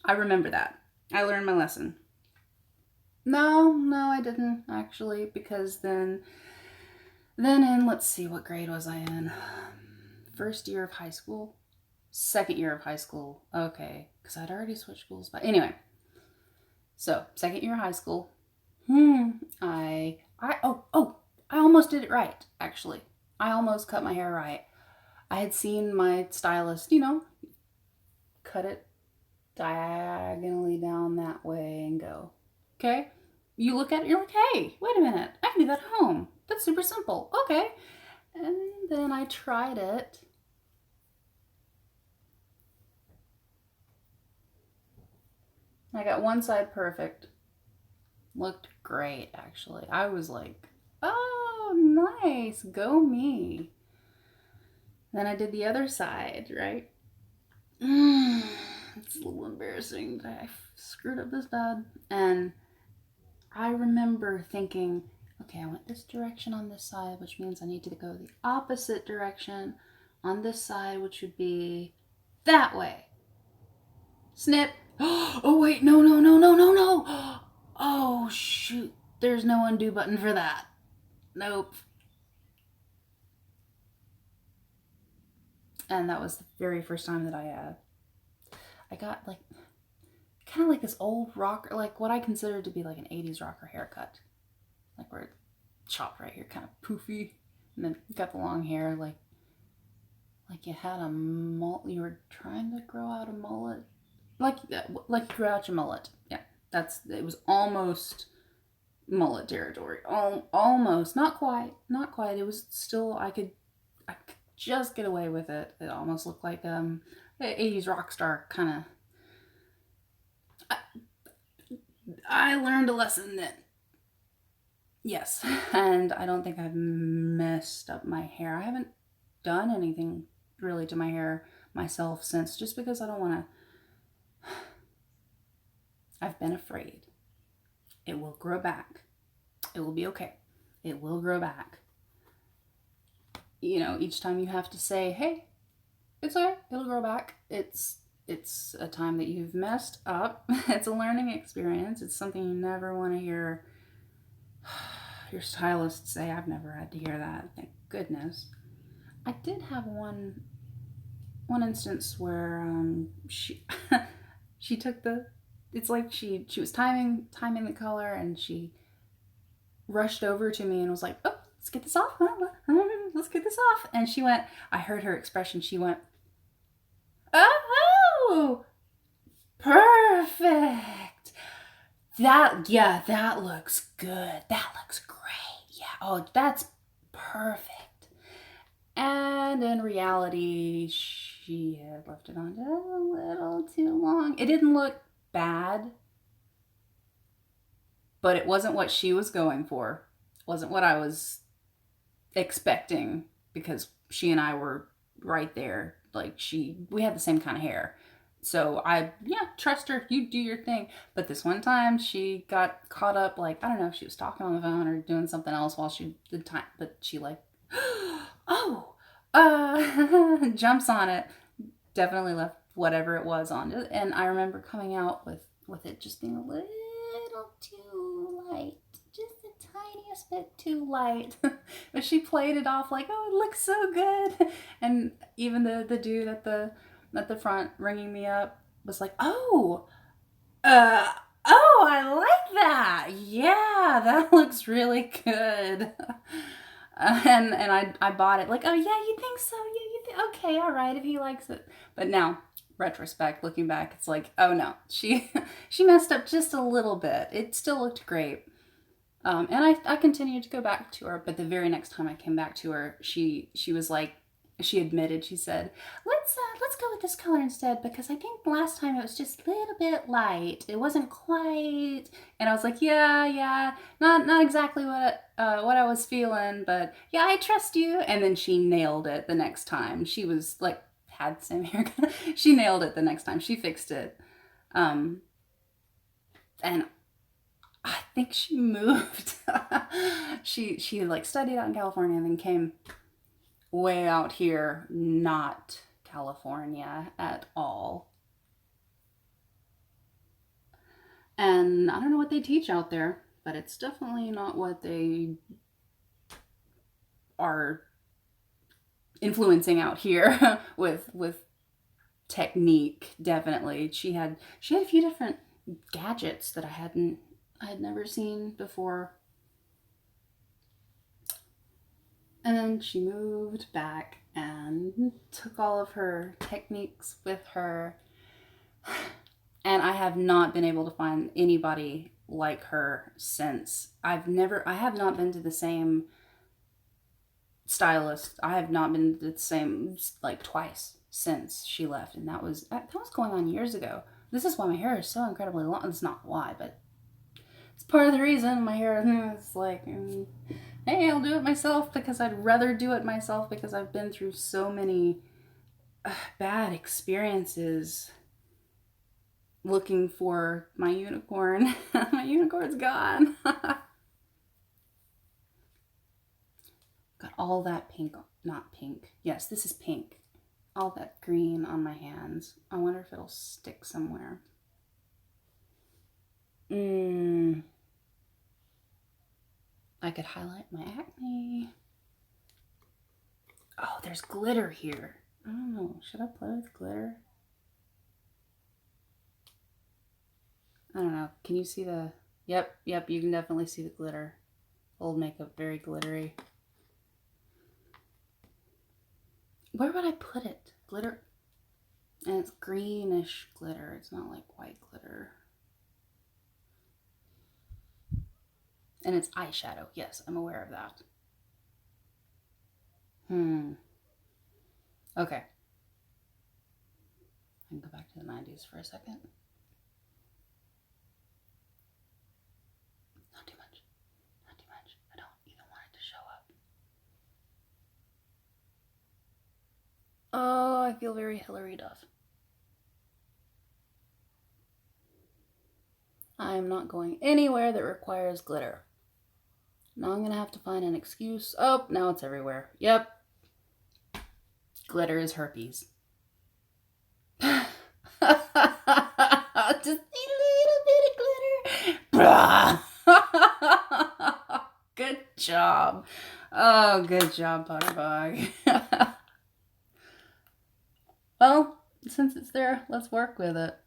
I remember that. I learned my lesson. No, I didn't actually, because then in, let's see, what grade was I in? First year of high school? Second year of high school. Okay, because I'd already switched schools. But anyway, so second year of high school. I almost did it right, actually. I almost cut my hair right. I had seen my stylist, cut it diagonally down that way and go, okay. You look at it, you're like, hey, wait a minute, I can do that at home. That's super simple. Okay. And then I tried it. I got one side perfect. Looked great, actually. I was like, oh, nice. Go me. Then I did the other side, right? It's a little embarrassing. I screwed up this bad. And I remember thinking, okay, I went this direction on this side, which means I need to go the opposite direction on this side, which would be that way. Snip. Oh, wait, no. Oh, shoot. There's no undo button for that. Nope. And that was the very first time that I got kind of like this old rocker, like what I consider to be like an 80s rocker haircut. Like where it's chopped right here, kind of poofy. And then got the long hair, like you had a mullet, you were trying to grow out a mullet. Like you grew out your mullet. Yeah, it was almost mullet territory. Almost, not quite. It was still, I could just get away with it. It almost looked like 80s rock star kind of. I learned a lesson then. Yes, and I don't think I've messed up my hair. I haven't done anything really to my hair myself since, just because I don't want to. I've been afraid. It will grow back. It will be okay. It will grow back. Each time you have to say, hey, it's okay, it'll grow back. It's a time that you've messed up. It's a learning experience. It's something you never want to hear your stylist say. I've never had to hear that, thank goodness. I did have one instance where she took it's like she was timing the color, and she rushed over to me and was like, oh, let's get this off. Let's get this off. And she went, I heard her expression, she went, oh, perfect. That looks good. That looks great. Yeah, oh, that's perfect. And in reality, she had left it on a little too long. It didn't look bad. but it wasn't what she was going for. It wasn't what I was expecting, because she and I were right there. Like, we had the same kind of hair. So I, trust her. You do your thing. But this one time she got caught up, like, I don't know if she was talking on the phone or doing something else while she did time, but she like, oh, jumps on it. Definitely left whatever it was on it. And I remember coming out with it just being a little too light. Just the tiniest bit too light. But she played it off like, oh, it looks so good. And even the dude at the front ringing me up was like, oh, I like that. Yeah, that looks really good. And I bought it like, oh yeah, you think so? Yeah, okay, all right, if he likes it. But now, retrospect, looking back, it's like, oh no, she messed up just a little bit. It still looked great. And I continued to go back to her, but the very next time I came back to her, she was like, she admitted, she said, let's go with this color instead, because I think last time it was just a little bit light. It wasn't quite. And I was like, yeah, not exactly what I was feeling, but yeah, I trust you. And then she nailed it the next time. She was like, had the same haircut. She nailed it the next time. She fixed it. And I think she moved. she like studied out in California and then came way out here, not California at all. And I don't know what they teach out there, but it's definitely not what they are influencing out here with technique. Definitely. She had a few different gadgets that I had never seen before. And then she moved back and took all of her techniques with her. And I have not been able to find anybody like her since. I have not been to the same stylist. I have not been to the same, like, twice since she left. And that was going on years ago. This is why my hair is so incredibly long. It's not why, but it's part of the reason my hair is like, hey, I'll do it myself, because I'd rather do it myself, because I've been through so many bad experiences looking for my unicorn. My unicorn's gone. Got all that pink, not pink. Yes, this is pink. All that green on my hands. I wonder if it'll stick somewhere. I could highlight my acne. Oh, there's glitter here. I don't know. Should I play with glitter? I don't know. Can you see the... Yep, you can definitely see the glitter. Old makeup, very glittery. Where would I put it? Glitter? And it's greenish glitter. It's not like white glitter. And it's eyeshadow. Yes, I'm aware of that. Okay. I can go back to the 90s for a second. Not too much. Not too much. I don't even want it to show up. Oh, I feel very Hillary Duff. I am not going anywhere that requires glitter. Now I'm going to have to find an excuse. Oh, now it's everywhere. Yep. Glitter is herpes. Just need a little bit of glitter. Good job. Oh, good job, Butterbug. Well, since it's there, let's work with it.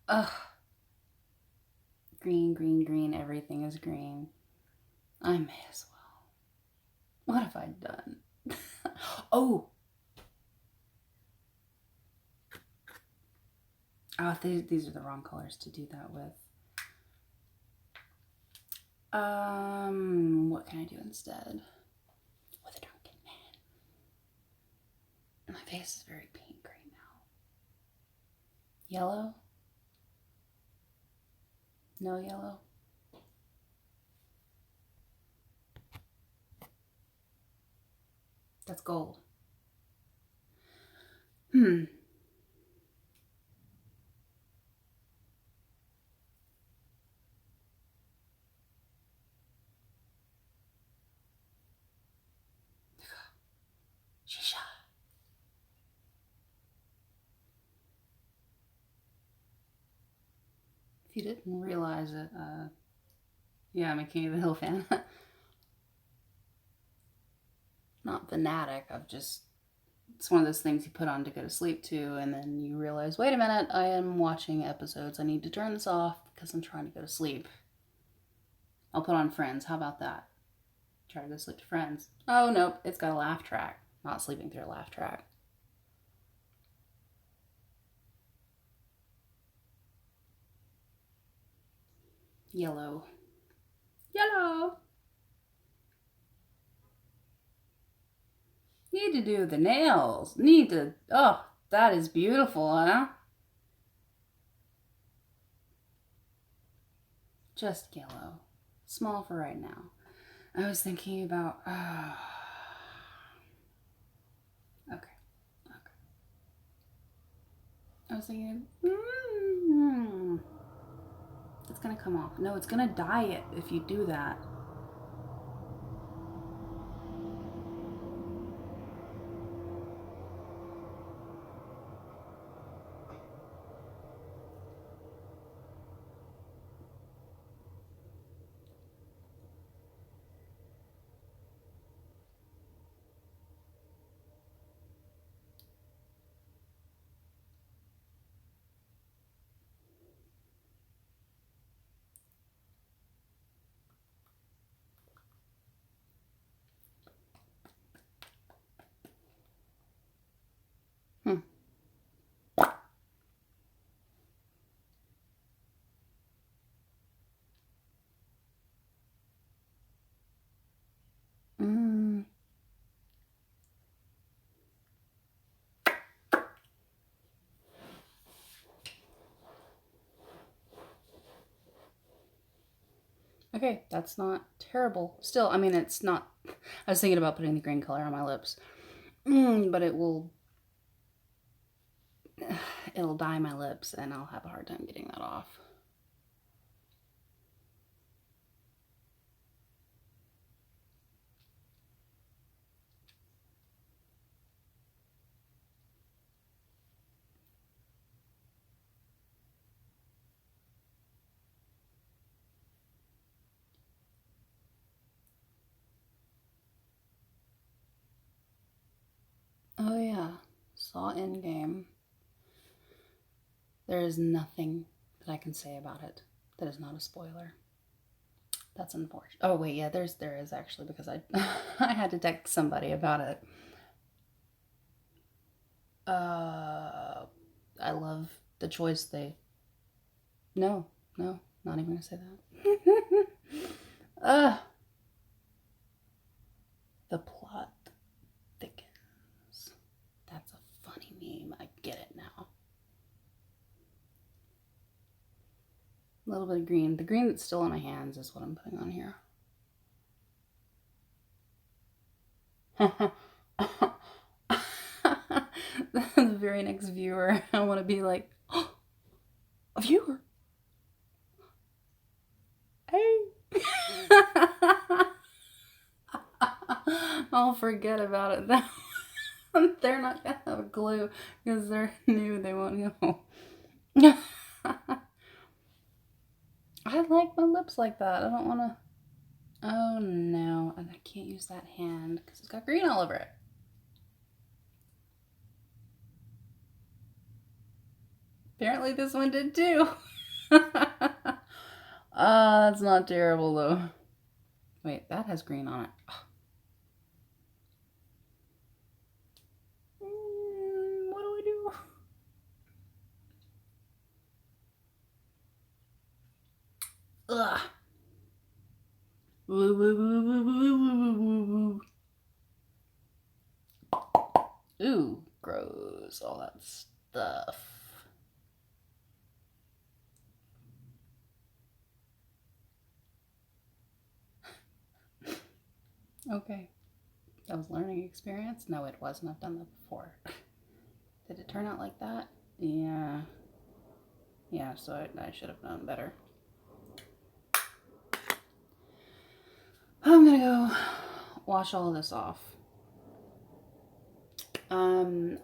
Ugh. Green, everything is green. I may as well. What have I done? Oh, these are the wrong colors to do that with. What can I do instead? With a drunken face is very pink right now. Yellow? No yellow? That's gold. Shisha. If you didn't realize it, yeah, I'm a King of the Hill fan. Not fanatic, it's one of those things you put on to go to sleep to, and then you realize, wait a minute, I am watching episodes. I need to turn this off because I'm trying to go to sleep. I'll put on Friends. How about that? Try to go to sleep to Friends. Oh, nope, it's got a laugh track. Not sleeping through a laugh track. Yellow. Yellow! Need to do the nails. Oh, that is beautiful, huh? Just yellow. Small for right now. I was thinking about, okay. I was thinking, it's gonna come off. No, it's gonna dye it if you do that. Okay, that's not terrible. Still, I mean, it's not. I was thinking about putting the green color on my lips, but it'll dye my lips, and I'll have a hard time getting that off. Oh yeah, saw Endgame. There is nothing that I can say about it that is not a spoiler. That's unfortunate. Oh wait, yeah, there is actually, because I I had to text somebody about it. I love the choice they. No, not even gonna say that. The plot thickens. That's a funny meme. I get it now. A little bit of green. The green that's still on my hands is what I'm putting on here. The very next viewer, I want to be like, oh, a viewer. Hey. I'll forget about it then. They're not gonna have a clue because they're new. They won't know. I like my lips like that. I don't want to. Oh no, and I can't use that hand because it's got green all over it. Apparently this one did too. That's not terrible though. Wait, that has green on it. What do I do? Ugh. Ooh, grows, all that stuff. Okay. That was a learning experience? No, it wasn't. I've done that before. Did it turn out like that? Yeah. Yeah, so I should have known better. I'm gonna go wash all of this off.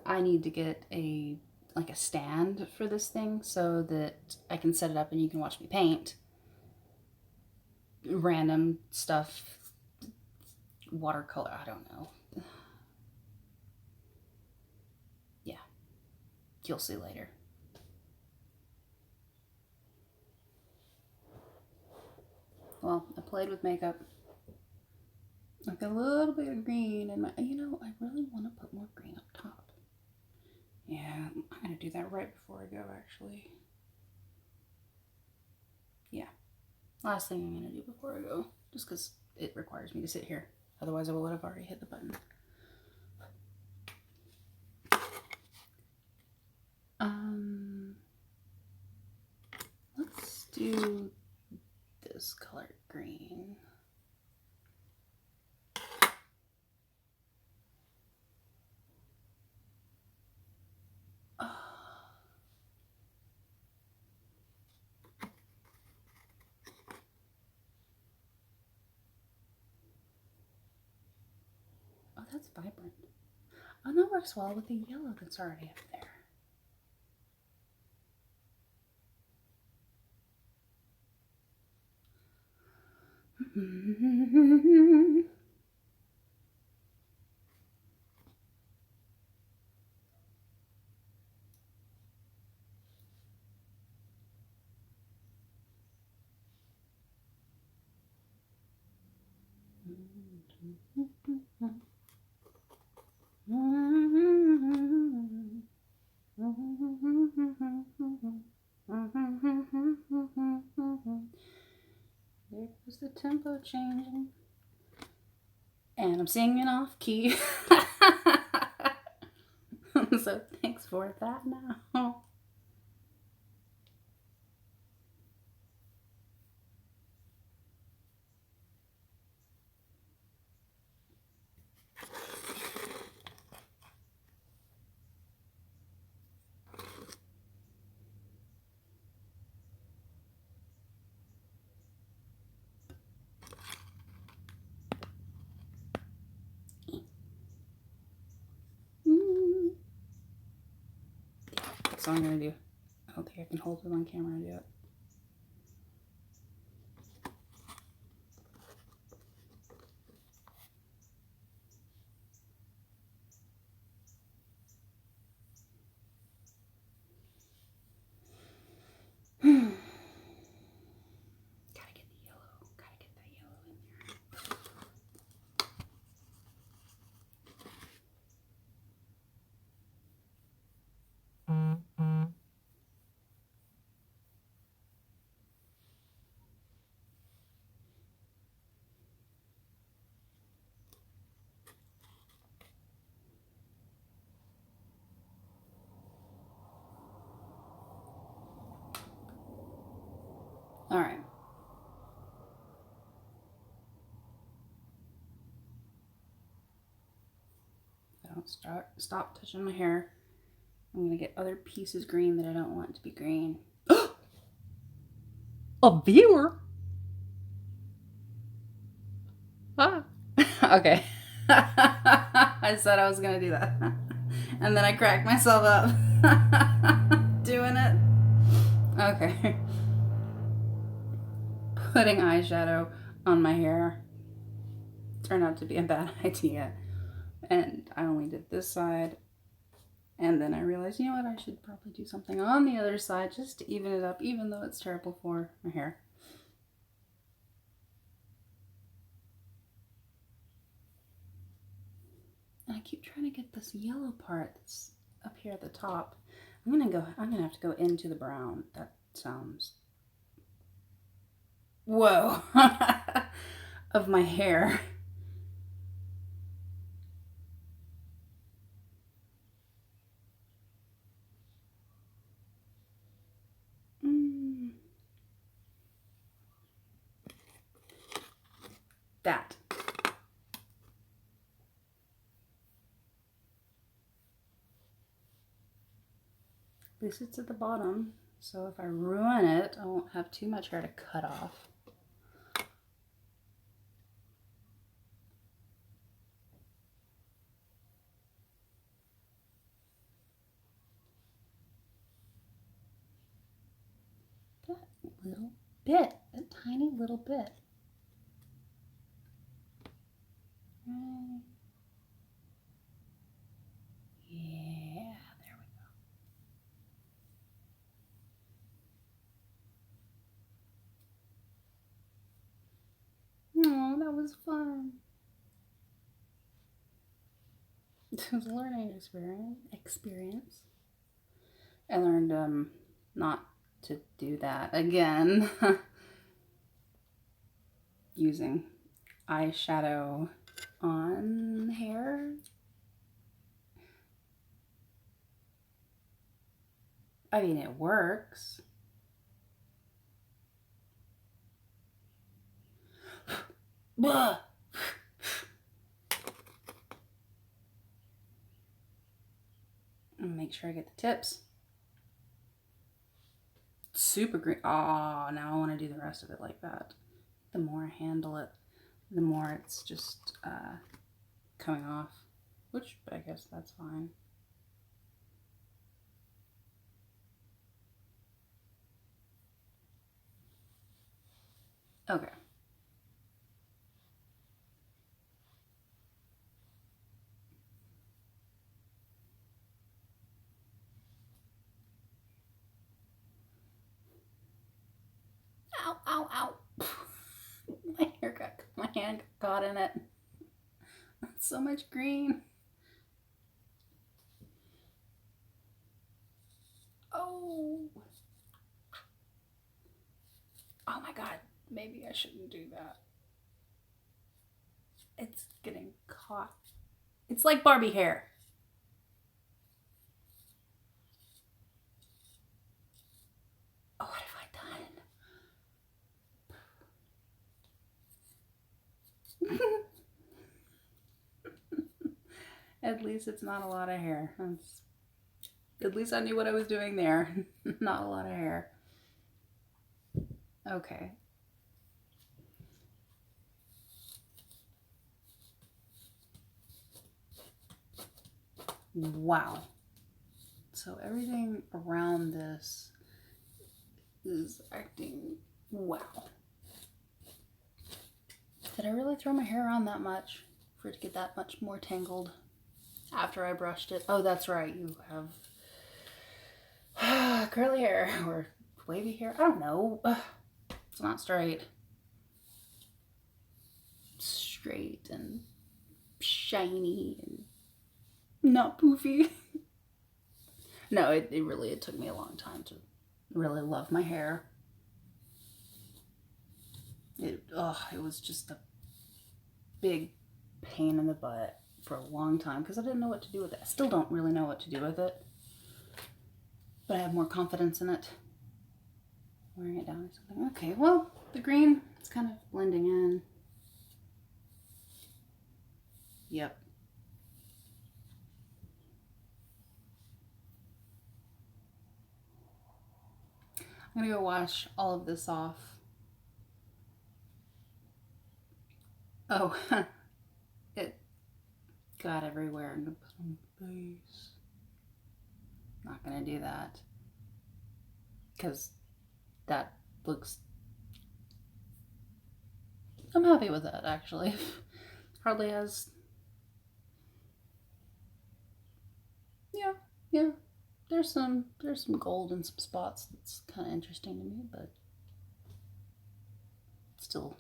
I need to get a stand for this thing so that I can set it up and you can watch me paint. Random stuff, watercolor, I don't know. Yeah, you'll see later. Well, I played with makeup. Like a little bit of green in my, I really want to put more green up top. Yeah, I'm gonna do that right before I go, actually. Yeah, last thing I'm gonna do before I go, just because it requires me to sit here. Otherwise, I would have already hit the button. Let's do this color green. Oh, that's vibrant. Oh, that works well with the yellow that's already up there. There goes the tempo changing. And I'm singing off key. So thanks for that now. That's all I'm gonna do. I don't think I can hold it on camera and do it. Gotta get the yellow. Gotta get that yellow in there. All right. I don't stop touching my hair. I'm gonna get other pieces green that I don't want to be green. A viewer. Ah. Okay. I said I was gonna do that, and then I cracked myself up doing it. Okay. Putting eyeshadow on my hair turned out to be a bad idea, and I only did this side. And then I realized, you know what, I should probably do something on the other side just to even it up, even though it's terrible for my hair. And I keep trying to get this yellow part that's up here at the top. I'm gonna have to go into the brown. That sounds, whoa, of my hair. That. At least it's at the bottom, so if I ruin it, I won't have too much hair to cut off. That little bit, that tiny little bit. Right. Yeah, there we go. Oh, that was fun. It was a learning experience. I learned not to do that again. Using eyeshadow on hair. I mean, it works. Make sure I get the tips. Super green. Oh, now I want to do the rest of it like that. The more I handle it, the more it's just coming off. Which I guess that's fine. Okay. Ow, ow, ow. My hand got caught in it. That's so much green. Oh. Oh my God. Maybe I shouldn't do that. It's getting caught. It's like Barbie hair. Oh, what have I done? At least it's not a lot of hair. At least I knew what I was doing there. Not a lot of hair. Okay. Wow. So everything around this is acting wow. Did I really throw my hair on that much for it to get that much more tangled after I brushed it? Oh, that's right. You have curly hair or wavy hair. I don't know. It's not straight. Straight and shiny and not poofy. No, it took me a long time to really love my hair. It was just a big pain in the butt for a long time because I didn't know what to do with it. I still don't really know what to do with it, but I have more confidence in it. Wearing it down or something. Okay, well, the green, it's kind of blending in. Yep. I'm gonna go wash all of this off. Oh, it got everywhere. I'm gonna put on the base. Not gonna do that because that looks. I'm happy with that actually. Hardly has. Yeah. There's some gold in some spots. That's kind of interesting to me, but still,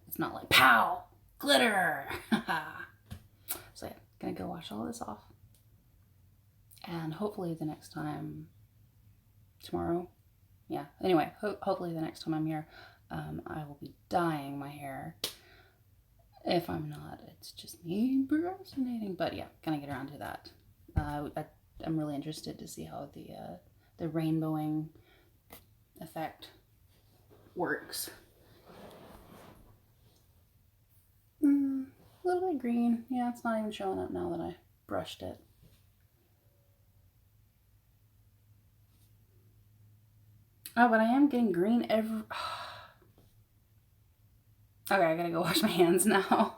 it's not like pow glitter. So yeah, gonna go wash all this off, and hopefully the next time tomorrow. Yeah. Anyway, hopefully the next time I'm here, I will be dyeing my hair. If I'm not, it's just me procrastinating. But yeah, gonna get around to that. I'm really interested to see how the rainbowing effect works. little bit green. Yeah, it's not even showing up now that I brushed it. Oh, but I am getting green every... Okay, I gotta go wash my hands now.